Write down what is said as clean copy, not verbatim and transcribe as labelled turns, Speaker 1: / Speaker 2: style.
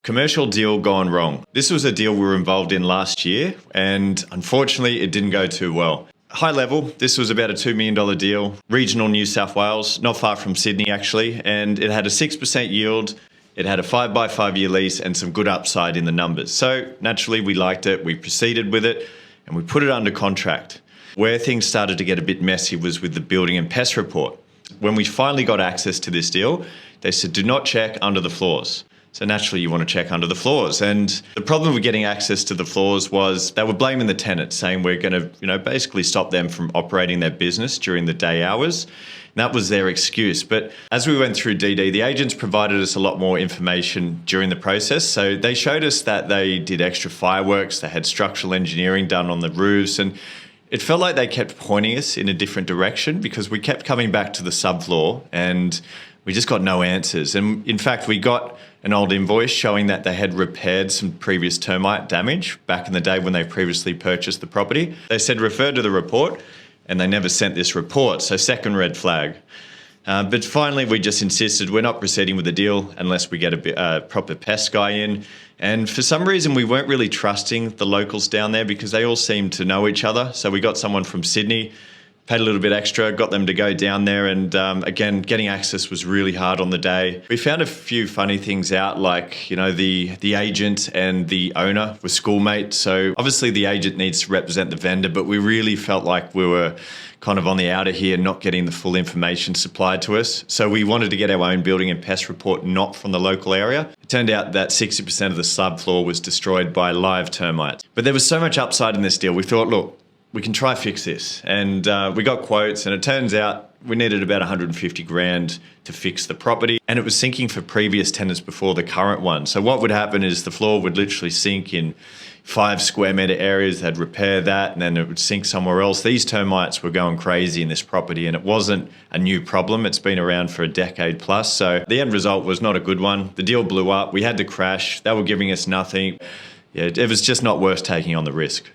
Speaker 1: Commercial deal gone wrong. This was a deal we were involved in last year, and unfortunately it didn't go too well. High level, this was about a $2 million deal, regional New South Wales, not far from Sydney actually, and it had a 6% yield, it had a 5 year lease and some good upside in the numbers. So naturally we liked it, we proceeded with it, and we put it under contract. Where things started to get a bit messy was with the building and pest report. When we finally got access to this deal, they said do not check under the floors. So naturally you want to check under the floors. And the problem with getting access to the floors was they were blaming the tenant, saying we're going to, basically stop them from operating their business during the day hours. And that was their excuse. But as we went through DD, the agents provided us a lot more information during the process. So they showed us that they did extra fireworks, they had structural engineering done on the roofs, and it felt like they kept pointing us in a different direction because we kept coming back to the subfloor and we just got no answers. And in fact, we got an old invoice showing that they had repaired some previous termite damage back in the day when they previously purchased the property. They said refer to the report, and they never sent this report, so second red flag. But finally, we just insisted we're not proceeding with the deal unless we get a proper pest guy in. And for some reason, we weren't really trusting the locals down there because they all seemed to know each other. So we got someone from Sydney, paid a little bit extra, got them to go down there, and again, getting access was really hard on the day. We found a few funny things out, like, the agent and the owner were schoolmates, so obviously the agent needs to represent the vendor, but we really felt like we were kind of on the outer here, not getting the full information supplied to us. So we wanted to get our own building and pest report, not from the local area. It turned out that 60% of the subfloor was destroyed by live termites. But there was so much upside in this deal, we thought, look, we can try fix this. And we got quotes, and it turns out we needed about 150 grand to fix the property, and it was sinking for previous tenants before the current one. So what would happen is the floor would literally sink in 5 square meter areas. They'd repair that, and then it would sink somewhere else. These termites were going crazy in this property, and it wasn't a new problem. It's been around for a decade plus. So the end result was not a good one. The deal blew up. We had to crash. They were giving us nothing. Yeah, it was just not worth taking on the risk.